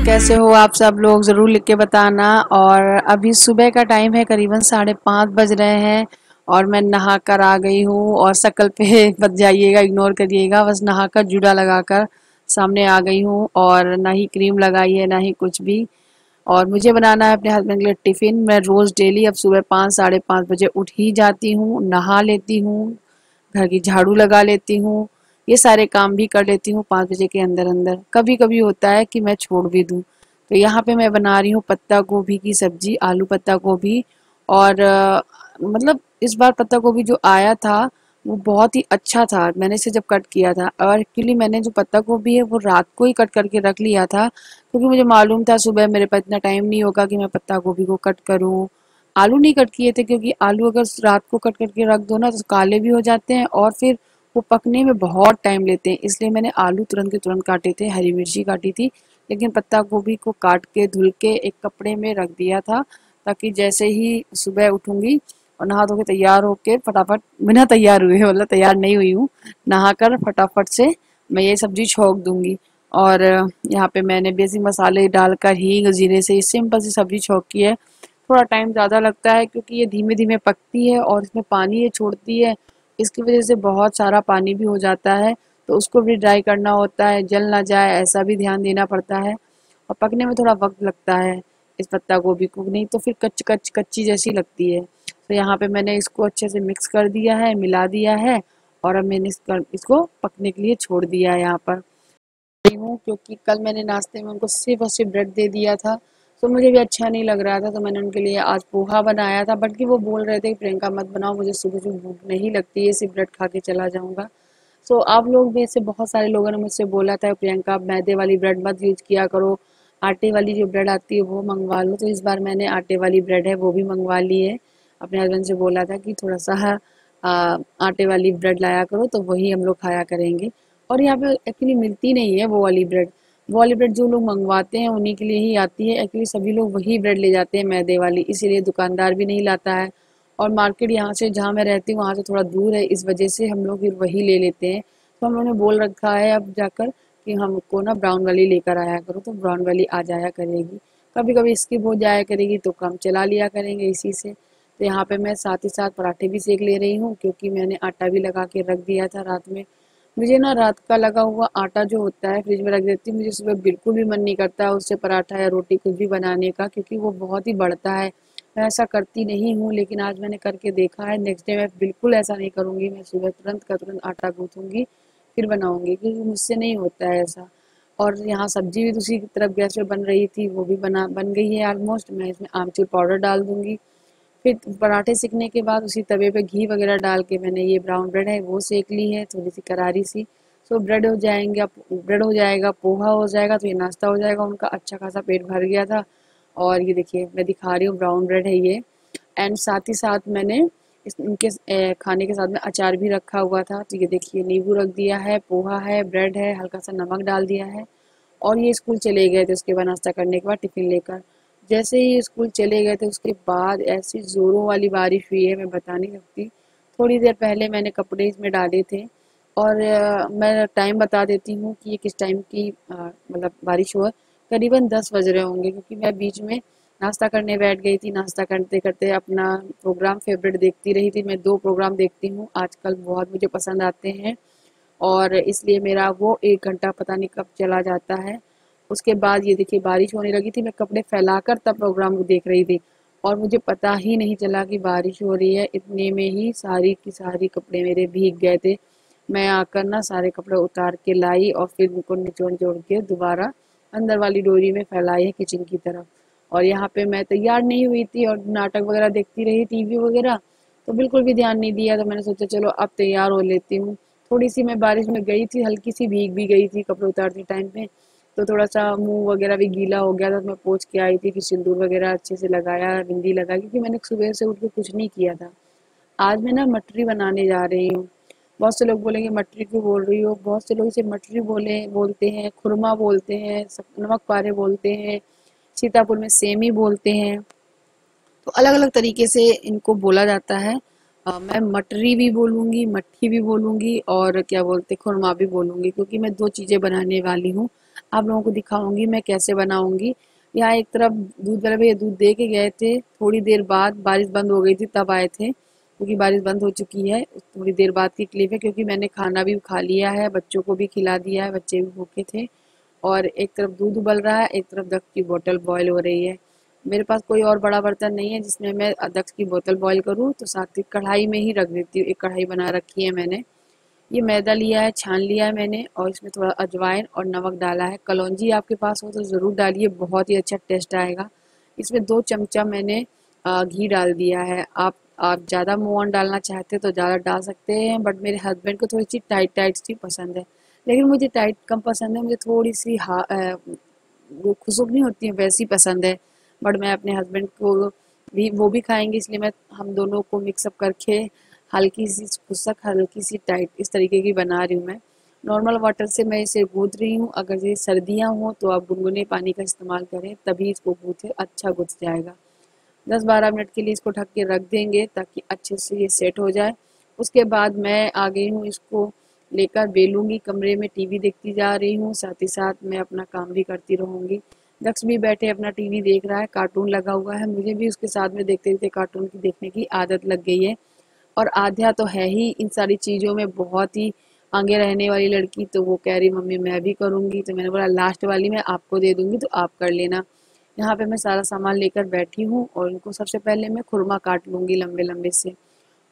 कैसे हो आप सब लोग ज़रूर लिख के बताना। और अभी सुबह का टाइम है, करीबन 5:30 बज रहे हैं और मैं नहा कर आ गई हूँ। और शक्ल पे मत जाइएगा, इग्नोर करिएगा, बस नहा कर जूड़ा लगा कर सामने आ गई हूँ और ना ही क्रीम लगाई है ना ही कुछ भी। और मुझे बनाना है अपने हस्बैंड के लिए टिफ़िन। मैं रोज़ डेली अब सुबह 5 साढ़े 5 बजे उठ ही जाती हूँ, नहा लेती हूँ, घर की झाड़ू लगा लेती हूँ, ये सारे काम भी कर लेती हूँ 5 बजे के अंदर अंदर। कभी कभी होता है कि मैं छोड़ भी दूँ। तो यहाँ पे मैं बना रही हूँ पत्ता गोभी की सब्जी, आलू पत्ता गोभी। और मतलब इस बार पत्ता गोभी जो आया था वो बहुत ही अच्छा था, मैंने इसे जब कट किया था। और एक्चुअली मैंने जो पत्ता गोभी है वो रात को ही कट करके रख लिया था, क्योंकि मुझे मालूम था सुबह मेरे पास इतना टाइम नहीं होगा कि मैं पत्ता गोभी को कट करूँ। आलू नहीं कट किए थे, क्योंकि आलू अगर रात को कट करके रख दो ना तो काले भी हो जाते हैं और फिर वो पकने में बहुत टाइम लेते हैं। इसलिए मैंने आलू तुरंत के तुरंत काटे थे, हरी मिर्ची काटी थी, लेकिन पत्ता गोभी को काट के धुल के एक कपड़े में रख दिया था, ताकि जैसे ही सुबह उठूंगी और नहा धो के तैयार होके फटाफट, बिना तैयार हुए, मतलब तैयार नहीं हुई हूँ, नहाकर फटाफट से मैं ये सब्जी छोंक दूंगी। और यहाँ पे मैंने बेसिक मसाले डालकर हींग जीरे से सिंपल सी सब्जी छोंकी है। थोड़ा टाइम ज़्यादा लगता है क्योंकि ये धीमे धीमे पकती है और इसमें पानी ये छोड़ती है, इसकी वजह से बहुत सारा पानी भी हो जाता है, तो उसको भी ड्राई करना होता है, जल ना जाए ऐसा भी ध्यान देना पड़ता है। और पकने में थोड़ा वक्त लगता है इस पत्ता गोभी को, नहीं तो फिर कच्ची जैसी लगती है। तो यहाँ पे मैंने इसको अच्छे से मिक्स कर दिया है, मिला दिया है। और अब मैंने इसको पकने के लिए छोड़ दिया है यहाँ पर। रही हूँ क्योंकि कल मैंने नाश्ते में उनको सिर्फ और सिर्फ ब्रेड दे दिया था, तो मुझे भी अच्छा नहीं लग रहा था, तो मैंने उनके लिए आज पोहा बनाया था। बल्कि वो बोल रहे थे कि प्रियंका मत बनाओ, मुझे सुबह सुबह भूख नहीं लगती है, सिर्फ ब्रेड खा के चला जाऊंगा। सो आप लोग में से बहुत सारे लोगों ने मुझसे बोला था प्रियंका मैदे वाली ब्रेड मत यूज किया करो, आटे वाली जो ब्रेड आती है वो मंगवा लो। तो इस बार मैंने आटे वाली ब्रेड है वो भी मंगवा ली है। अपने हस्बैंड से बोला था कि थोड़ा सा आटे वाली ब्रेड लाया करो, तो वही हम लोग खाया करेंगे। और यहाँ पे एक्चुअली मिलती नहीं है वो वाली ब्रेड। वो वाली ब्रेड जो लोग मंगवाते हैं उन्हीं के लिए ही आती है, एक्चुअली सभी लोग वही ब्रेड ले जाते हैं मैदे वाली, इसीलिए दुकानदार भी नहीं लाता है। और मार्केट यहाँ से जहाँ मैं रहती हूँ वहाँ से थोड़ा दूर है, इस वजह से हम लोग फिर वही ले लेते हैं। तो हम लोगों ने बोल रखा है अब जाकर कि हमको ना ब्राउन वाली लेकर आया करो, तो ब्राउन वाली आ जाया करेगी। कभी कभी स्किप हो जाया करेगी तो काम चला लिया करेंगे इसी से। तो यहाँ पे मैं साथ ही साथ पराठे भी सेक ले रही हूँ, क्योंकि मैंने आटा भी लगा के रख दिया था रात में। मुझे ना रात का लगा हुआ आटा जो होता है फ्रिज में रख देती हूँ, मुझे सुबह बिल्कुल भी मन नहीं करता है उससे पराठा या रोटी कुछ भी बनाने का, क्योंकि वो बहुत ही बढ़ता है। मैं ऐसा करती नहीं हूँ, लेकिन आज मैंने करके देखा है। नेक्स्ट डे मैं बिल्कुल ऐसा नहीं करूँगी, मैं सुबह तुरंत का तुरंत आटा गूँथूंगी फिर बनाऊंगी, क्योंकि मुझसे नहीं होता है ऐसा। और यहाँ सब्जी भी दूसरी तरफ गैस पे बन रही थी, वो भी बन गई है ऑलमोस्ट। मैं इसमें आमचूर पाउडर डाल दूंगी। फिर पराठे सेकने के बाद उसी तवे पे घी वगैरह डाल के मैंने ये ब्राउन ब्रेड है वो सेक ली है, थोड़ी सी करारी सी। सो ब्रेड हो जाएंगे, ब्रेड हो जाएगा, पोहा हो जाएगा, तो ये नाश्ता हो जाएगा उनका। अच्छा खासा पेट भर गया था। और ये देखिए मैं दिखा रही हूँ, ब्राउन ब्रेड है ये। एंड साथ ही साथ मैंने इनके खाने के साथ में अचार भी रखा हुआ था। तो ये देखिए नींबू रख दिया है, पोहा है, ब्रेड है, हल्का सा नमक डाल दिया है। और ये स्कूल चले गए थे उसके बाद, नाश्ता करने के बाद टिफिन लेकर। जैसे ही स्कूल चले गए थे उसके बाद ऐसी जोरों वाली बारिश हुई है, मैं बता नहीं सकती। थोड़ी देर पहले मैंने कपड़े इसमें डाले थे। और मैं टाइम बता देती हूँ कि ये किस टाइम की मतलब बारिश हुआ। करीबन 10 बज रहे होंगे, क्योंकि मैं बीच में नाश्ता करने बैठ गई थी। नाश्ता करते करते अपना प्रोग्राम फेवरेट देखती रही थी। मैं 2 प्रोग्राम देखती हूँ आजकल, बहुत मुझे पसंद आते हैं, और इसलिए मेरा वो 1 घंटा पता नहीं कब चला जाता है। उसके बाद ये देखिए बारिश होने लगी थी, मैं कपड़े फैलाकर तब प्रोग्राम को देख रही थी, और मुझे पता ही नहीं चला कि बारिश हो रही है। इतने में ही सारी की सारी कपड़े मेरे भीग गए थे। मैं आकर ना सारे कपड़े उतार के लाई और फिर उनको निचोड़ निचोड़ के दोबारा अंदर वाली डोरी में फैलाई है किचन की तरफ। और यहाँ पे मैं तैयार नहीं हुई थी और नाटक वगैरह देखती रही, टीवी वगैरह, तो बिल्कुल भी ध्यान नहीं दिया। तो मैंने सोचा चलो अब तैयार हो लेती हूँ। थोड़ी सी मैं बारिश में गई थी, हल्की सी भीग भी गई थी कपड़े उतारते टाइम पे, तो थोड़ा सा मुंह वगैरह भी गीला हो गया था। तो मैं पोंछ के आई थी, कि सिंदूर वगैरह अच्छे से लगाया, बिंदी लगाई, क्योंकि मैंने सुबह से उठ के कुछ नहीं किया था। आज मैं ना मटरी बनाने जा रही हूँ। बहुत से लोग बोलेंगे मटरी क्यों बोल रही हो, बहुत से लोग इसे मटरी बोलते हैं, खुरमा बोलते हैं, नमक पारे बोलते हैं, सीतापुर में सेमी बोलते हैं। तो अलग अलग तरीके से इनको बोला जाता है। मैं मटरी भी बोलूँगी, मट्ठी भी बोलूँगी, और क्या बोलते खुरमा भी बोलूँगी, क्योंकि मैं 2 चीज़ें बनाने वाली हूँ। आप लोगों को दिखाऊंगी मैं कैसे बनाऊंगी। यहाँ एक तरफ दूध वाले भैया दूध दे के गए थे, थोड़ी देर बाद बारिश बंद हो गई थी तब आए थे, क्योंकि बारिश बंद हो चुकी है। थोड़ी देर बाद की क्लिप है, क्योंकि मैंने खाना भी खा लिया है, बच्चों को भी खिला दिया है, बच्चे भी भूखे थे। और एक तरफ दूध उबल रहा है, एक तरफ दक्ष की बोतल बॉयल हो रही है। मेरे पास कोई और बड़ा बर्तन नहीं है जिसमें मैं दक्ष की बोतल बॉयल करूँ, तो साथ ही कढ़ाई में ही रख देती हूँ। एक कढ़ाई बना रखी है मैंने। ये मैदा लिया है, छान लिया है मैंने, और इसमें थोड़ा अजवाइन और नमक डाला है। कलौंजी आपके पास हो तो ज़रूर डालिए, बहुत ही अच्छा टेस्ट आएगा। इसमें 2 चमचा मैंने घी डाल दिया है। आप ज़्यादा मोअन डालना चाहते हैं तो ज़्यादा डाल सकते हैं, बट मेरे हस्बैंड को थोड़ी सी टाइट टाइट सी पसंद है। लेकिन मुझे टाइट कम पसंद है, मुझे थोड़ी सी वो खुशबू नहीं होती है वैसी पसंद है। बट मैं अपने हस्बैंड को भी, वो भी खाएंगे, इसलिए मैं हम दोनों को मिक्सअप करके हल्की सी खुशक, हल्की सी टाइट, इस तरीके की बना रही हूँ मैं। नॉर्मल वाटर से मैं इसे गूँथ रही हूँ। अगर ये सर्दियाँ हों तो आप गुनगुने पानी का इस्तेमाल करें, तभी इसको गूँथे, अच्छा गूँथ जाएगा। 10-12 मिनट के लिए इसको ढक के रख देंगे ताकि अच्छे से ये सेट हो जाए। उसके बाद मैं आ गई हूँ, इसको लेकर बेलूंगी। कमरे में टीवी देखती जा रही हूँ, साथ ही साथ मैं अपना काम भी करती रहूँगी। दक्ष भी बैठे अपना टीवी देख रहा है, कार्टून लगा हुआ है, मुझे भी उसके साथ में देखते देखते कार्टून की देखने की आदत लग गई है। और आध्या तो है ही इन सारी चीज़ों में बहुत ही आगे रहने वाली लड़की, तो वो कह रही मम्मी मैं भी करूँगी, तो मैंने बोला लास्ट वाली मैं आपको दे दूँगी तो आप कर लेना। यहाँ पे मैं सारा सामान लेकर बैठी हूँ और इनको सबसे पहले मैं खुरमा काट लूँगी लंबे लंबे से।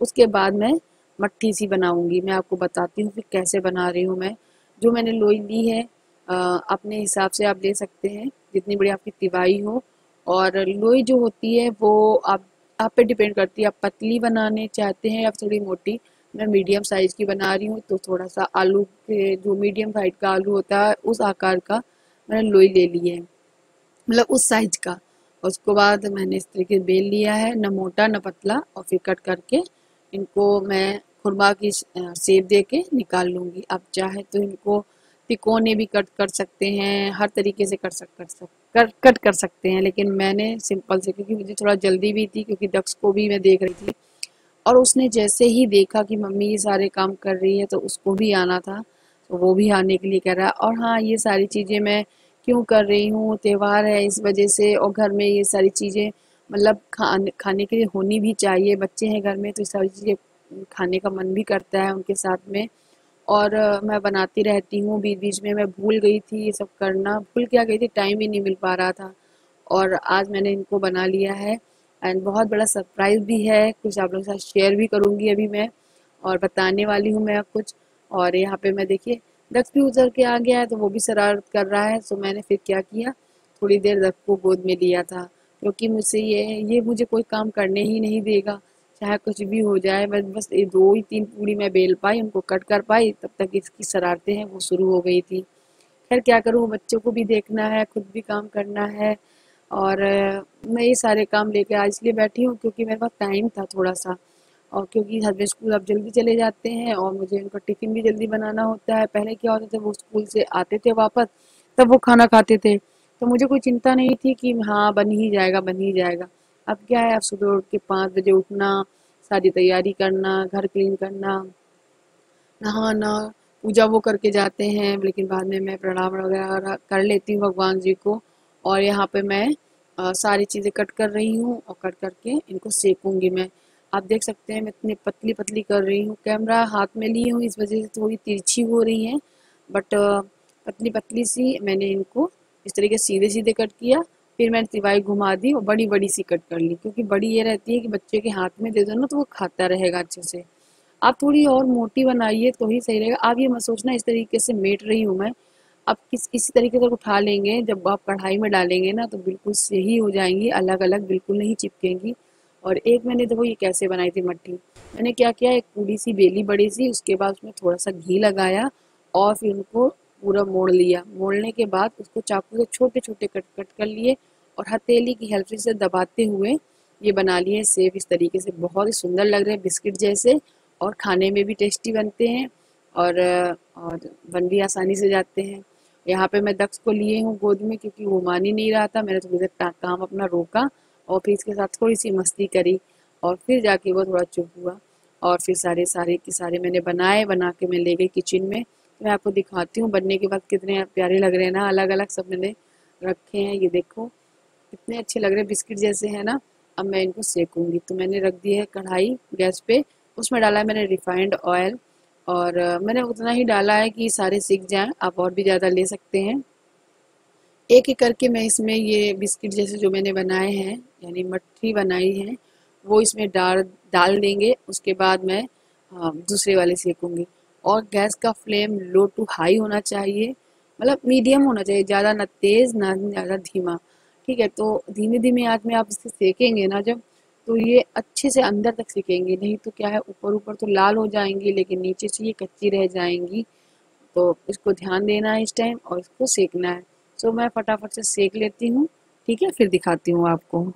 उसके बाद मैं मट्ठी सी बनाऊँगी। मैं आपको बताती हूँ फिर कैसे बना रही हूँ मैं। जो मैंने लोई ली है, अपने हिसाब से आप ले सकते हैं, जितनी बड़ी आपकी तिवाई हो। और लोई जो होती है वो आप पे डिपेंड करती है, आप पतली बनाने चाहते हैं या थोड़ी मोटी। मैं मीडियम साइज़ की बना रही हूँ, तो थोड़ा सा आलू के, जो मीडियम साइज का आलू होता है उस आकार का मैंने लोई ले ली है, मतलब उस साइज का। और उसके बाद मैंने इस तरीके से बेल लिया है, न मोटा न पतला, और फिर कट करके इनको मैं खुरमा की शेप दे के निकाल लूँगी। आप चाहे तो इनको तिकोने भी कट कर सकते हैं, हर तरीके से कट कर सकते हैं, लेकिन मैंने सिंपल से, क्योंकि मुझे थोड़ा जल्दी भी थी, क्योंकि दक्ष को भी मैं देख रही थी। और उसने जैसे ही देखा कि मम्मी ये सारे काम कर रही है तो उसको भी आना था, तो वो भी आने के लिए कह रहा है। और हाँ, ये सारी चीज़ें मैं क्यों कर रही हूँ, त्योहार है इस वजह से, और घर में ये सारी चीज़ें मतलब खाने के लिए होनी भी चाहिए। बच्चे हैं घर में तो ये सारी चीज़ें खाने का मन भी करता है उनके साथ में। और मैं बनाती रहती हूँ, बीच बीच में मैं भूल गई थी ये सब करना, भूल क्या गई थी, टाइम ही नहीं मिल पा रहा था। और आज मैंने इनको बना लिया है, एंड बहुत बड़ा सरप्राइज़ भी है, कुछ आप लोगों के साथ शेयर भी करूँगी अभी मैं, और बताने वाली हूँ मैं कुछ। और यहाँ पे मैं देखिए दक्ष भी उतर के आ गया है, तो वो भी शरारत कर रहा है। तो मैंने फिर क्या किया, थोड़ी देर दक्ष को गोद में लिया था, क्योंकि मुझसे ये मुझे कोई काम करने ही नहीं देगा, चाहे कुछ भी हो जाए। बस ये 2 ही 3 पूड़ी मैं बेल पाई, उनको कट कर पाई, तब तक इसकी शरारतें हैं वो शुरू हो गई थी। खैर क्या करूँ, बच्चों को भी देखना है, खुद भी काम करना है। और मैं ये सारे काम लेके आज इसलिए बैठी हूँ क्योंकि मेरे पास टाइम था थोड़ा सा, और क्योंकि हस्बैंड स्कूल अब जल्दी चले जाते हैं और मुझे उनका टिफ़िन भी जल्दी बनाना होता है। पहले क्या होता था, वो स्कूल से आते थे वापस, तब वो खाना खाते थे, तो मुझे कोई चिंता नहीं थी कि हाँ बन ही जाएगा बन ही जाएगा। अब क्या है, अब सुबह उठ के 5 बजे उठना, सारी तैयारी करना, घर क्लीन करना, नहाना, पूजा वो करके जाते हैं, लेकिन बाद में मैं प्रणाम वगैरह कर लेती हूँ भगवान जी को। और यहाँ पे मैं सारी चीज़ें कट कर रही हूँ, और कट करके इनको सेकूंगी मैं। आप देख सकते हैं मैं इतनी पतली पतली कर रही हूँ, कैमरा हाथ में ली हूँ इस वजह से थोड़ी तिरछी हो रही है, बट पतली पतली सी मैंने इनको इस तरीके से सीधे सीधे कट किया। फिर मैंने तिवाई घुमा दी और बड़ी बड़ी सी कट कर ली, क्योंकि बड़ी ये रहती है कि बच्चे के हाथ में दे दो ना तो वो खाता रहेगा अच्छे से। आप थोड़ी और मोटी बनाइए तो ही सही रहेगा। आप ये मत सोचना इस तरीके से मेट रही हूँ मैं, आप इसी तरीके से उठा लेंगे, जब आप कढ़ाई में डालेंगे ना तो बिल्कुल सही हो जाएंगी, अलग अलग बिल्कुल नहीं चिपकेंगी। और एक मैंने देखो ये कैसे बनाई थी मट्ठी, मैंने क्या किया, एक पूरी सी बेली बड़ी सी, उसके बाद उसमें थोड़ा सा घी लगाया, और फिर उनको पूरा मोड़ लिया। मोड़ने के बाद उसको चाकू से छोटे छोटे कट कट कर लिए, और हथेली की हेल्प से दबाते हुए ये बना लिए सेब। इस तरीके से बहुत ही सुंदर लग रहे हैं, बिस्किट जैसे, और खाने में भी टेस्टी बनते हैं, और बन भी आसानी से जाते हैं। यहाँ पे मैं दक्ष को लिए हूँ गोद में, क्योंकि वो मान ही नहीं रहा था। मैंने थोड़ी देर काम अपना रोका और फिर इसके साथ थोड़ी सी मस्ती करी, और फिर जाके वो थोड़ा चुप हुआ। और फिर सारे सारे के सारे मैंने बनाए, बना के मैं ले गई किचन में। मैं आपको दिखाती हूँ बनने के बाद कितने प्यारे लग रहे हैं ना, अलग अलग सब मैंने रखे हैं। ये देखो कितने अच्छे लग रहे हैं, बिस्किट जैसे है ना। अब मैं इनको सेकूंगी। तो मैंने रख दी है कढ़ाई गैस पे, उसमें डाला है मैंने रिफाइंड ऑयल, और मैंने उतना ही डाला है कि सारे सीख जाएं। आप और भी ज़्यादा ले सकते हैं। एक एक करके मैं इसमें ये बिस्किट जैसे जो मैंने बनाए हैं, यानी मट्ठी बनाई है, वो इसमें डाल देंगे। उसके बाद मैं दूसरे वाले सेकूंगी। और गैस का फ्लेम लो टू हाई होना चाहिए, मतलब मीडियम होना चाहिए, ज़्यादा ना तेज़ ना ज़्यादा धीमा। ठीक है, तो धीमे धीमे आंच में आप इसे सेकेंगे ना जब, तो ये अच्छे से अंदर तक सेकेंगे। नहीं तो क्या है, ऊपर ऊपर तो लाल हो जाएंगी लेकिन नीचे से ये कच्ची रह जाएंगी। तो इसको ध्यान देना है इस टाइम और इसको सेकना है। तो मैं फटाफट से सेक लेती हूँ। ठीक है, फिर दिखाती हूँ आपको।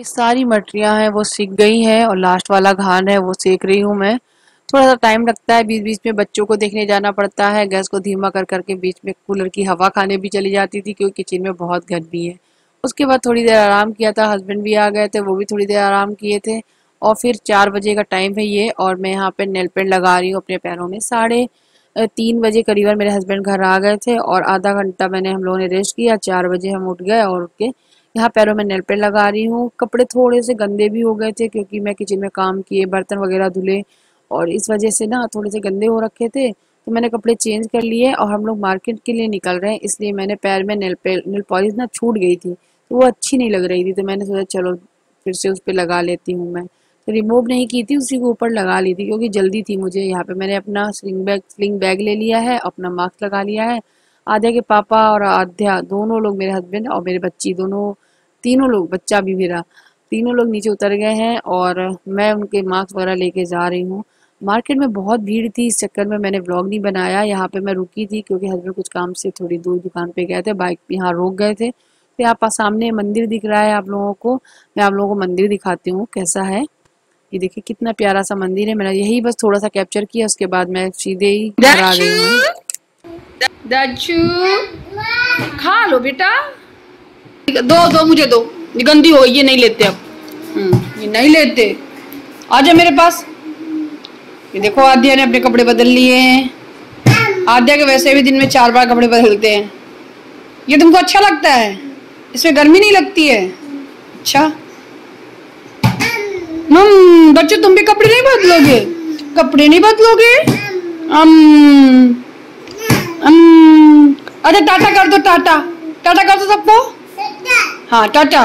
सारी मटरियां हैं वो सिक गई हैं और लास्ट वाला घान है वो सेक रही हूँ मैं। थोड़ा सा टाइम लगता है, बीच बीच में बच्चों को देखने जाना पड़ता है। गैस को धीमा कर करके बीच में कूलर की हवा खाने भी चली जाती थी क्योंकि किचन में बहुत गर्मी है। उसके बाद थोड़ी देर आराम किया था, हस्बैंड भी आ गए थे, वो भी थोड़ी देर आराम किए थे। और फिर 4 बजे का टाइम है ये, और मैं यहाँ पे नेल पेंट लगा रही हूँ अपने पैरों में। 3:30 करीबन मेरे हस्बैंड घर आ गए थे और आधा घंटा हम लोगों ने रेस्ट किया। 4 बजे हम उठ गए और उठ के यहाँ पैरों में नेल पेंट लगा रही हूँ। कपड़े थोड़े से गंदे भी हो गए थे क्योंकि मैं किचन में काम किए, बर्तन वगैरह धुले, और इस वजह से ना थोड़े से गंदे हो रखे थे। तो मैंने कपड़े चेंज कर लिए और हम लोग मार्केट के लिए निकल रहे हैं, इसलिए मैंने पैर में नेल पॉलिश ना छूट गई थी, तो वो अच्छी नहीं लग रही थी। तो मैंने सोचा चलो फिर से उस पर लगा लेती हूँ मैं। तो रिमूव नहीं की थी, उसी के ऊपर लगा ली थी क्योंकि जल्दी थी मुझे। यहाँ पे मैंने अपना स्लिंग बैग ले लिया है, अपना मास्क लगा लिया है। आध्या के पापा और आध्या दोनों लोग, मेरे हस्बैंड और मेरे बच्ची दोनों, तीनों लोग, बच्चा भी मेरा, तीनों लोग नीचे उतर गए हैं और मैं उनके मास्क वगैरह लेके जा रही हूँ। मार्केट में बहुत भीड़ थी, इस चक्कर में मैंने व्लॉग नहीं बनाया। यहाँ पे मैं रुकी थी क्योंकि हस्बैंड कुछ काम से थोड़ी दूर दुकान पे गए थे, बाइक यहाँ रोक गए थे। तो यहाँ पास सामने मंदिर दिख रहा है आप लोगों को, मैं आप लोगों को मंदिर दिखाती हूँ कैसा है। ये देखिए कितना प्यारा सा मंदिर है। मैंने यही बस थोड़ा सा कैप्चर किया, उसके बाद मैं सीधे ही घर आ गई हूँ। दाचू खा लो बेटा, दो मुझे दो, ये गंदी हो, ये नहीं लेते अब, ये नहीं लेते। आजा मेरे पास। ये देखो आद्या ने अपने कपड़े बदल लिए हैं। आद्या के वैसे भी दिन में 4 बार कपड़े बदलते हैं। ये तुमको अच्छा लगता है? इसमें गर्मी नहीं लगती है? अच्छा बच्चों, तुम भी कपड़े नहीं बदलोगे? कपड़े नहीं बदलोगे? अरे टाटा कर दो, टाटा टाटा कर दो सबको। हाँ टाटा।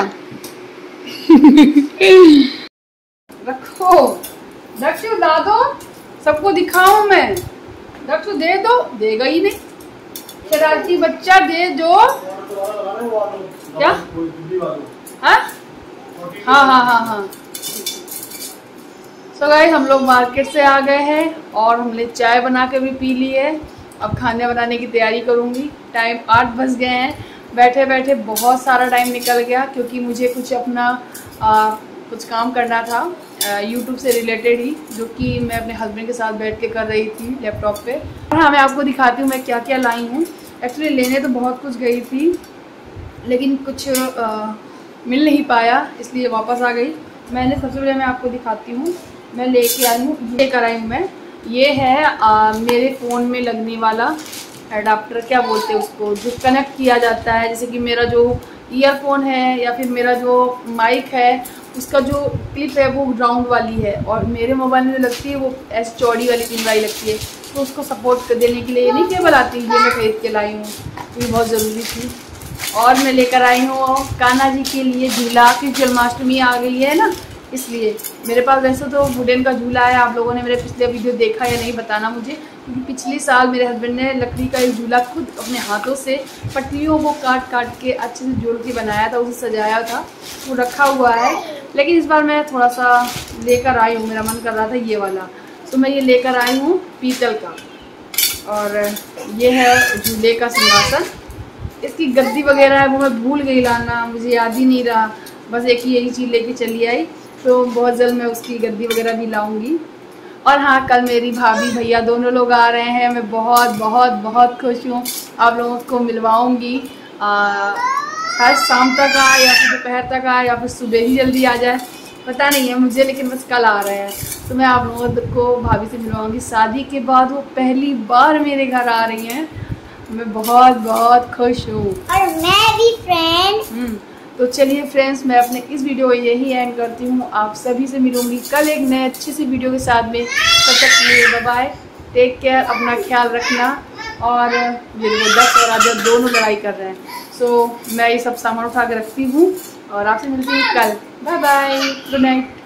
रखो दक्षु, ला दो, सबको दिखाऊं मैं। दक्षु दे दो, देगा ही नहीं, शरारती बच्चा, दे दो। क्या? हाँ हाँ हाँ हाँ हाँ। तो गाइस हम लोग मार्केट से आ गए हैं और हमने चाय बना के भी पी ली है। अब खाने बनाने की तैयारी करूँगी। टाइम 8 बज गए हैं। बैठे बैठे बहुत सारा टाइम निकल गया क्योंकि मुझे कुछ अपना कुछ काम करना था यूट्यूब से रिलेटेड ही, जो कि मैं अपने हस्बैंड के साथ बैठ के कर रही थी लैपटॉप पे। और हाँ, मैं आपको दिखाती हूँ मैं क्या क्या लाई हूँ। एक्चुअली लेने तो बहुत कुछ गई थी लेकिन कुछ मिल नहीं पाया, इसलिए वापस आ गई। मैंने सबसे पहले मैं आपको दिखाती हूँ, मैं लेके आई हूँ, लेकर आई हूँ मैं। ये है मेरे फ़ोन में लगने वाला एडाप्टर, क्या बोलते हैं उसको, जो कनेक्ट किया जाता है। जैसे कि मेरा जो ईयरफोन है या फिर मेरा जो माइक है, उसका जो क्लिप है वो राउंड वाली है, और मेरे मोबाइल में जो लगती है वो ऐसी चौड़ी वाली पिन वाली लगती है। तो उसको सपोर्ट कर देने के लिए ये नहीं केबल आती, ये मैं खरीद के लाई हूँ, ये बहुत ज़रूरी थी। और मैं लेकर आई हूँ कान्हा जी के लिए झूला, कि जन्माष्टमी आ गई है ना, इसलिए मेरे पास वैसे तो वुडन का झूला है। आप लोगों ने मेरे पिछले वीडियो देखा या नहीं बताना मुझे, क्योंकि पिछले साल मेरे हस्बैंड ने लकड़ी का एक झूला खुद अपने हाथों से पट्टियों को काट काट के अच्छे से जोड़ के बनाया था, उसे सजाया था, वो रखा हुआ है। लेकिन इस बार मैं थोड़ा सा लेकर आई हूँ, मेरा मन कर रहा था ये वाला, तो मैं ये लेकर आई हूँ पीतल का। और ये है झूले का सिंहासन। इसकी गद्दी वगैरह है वो मैं भूल गई लाना, मुझे याद ही नहीं रहा, बस एक ही यही चीज़ लेके चली आई। तो बहुत जल्द मैं उसकी गद्दी वगैरह भी लाऊंगी। और हाँ, कल मेरी भाभी भैया दोनों लोग आ रहे हैं, मैं बहुत बहुत बहुत खुश हूँ। आप लोगों को मिलवाऊंगी, शायद शाम तक आए या फिर दोपहर तक आए या फिर सुबह ही जल्दी आ जाए, पता नहीं है मुझे, लेकिन बस कल आ रहे हैं। तो मैं आप लोगों को भाभी से मिलवाऊंगी। शादी के बाद वो पहली बार मेरे घर आ रही हैं, मैं बहुत बहुत खुश हूँ। और मैं भी फ्रेंड्स। तो चलिए फ्रेंड्स, मैं अपने इस वीडियो को यही एंड करती हूँ। आप सभी से मिलूंगी कल एक नए अच्छी सी वीडियो के साथ में। तब तक के लिए बाय बाय, टेक केयर, अपना ख्याल रखना। और ये 10 और राजा दोनों लड़ाई कर रहे हैं, सो मैं ये सब सामान उठा के रखती हूँ और आपसे मिलती हूँ कल। Bye bye, good night.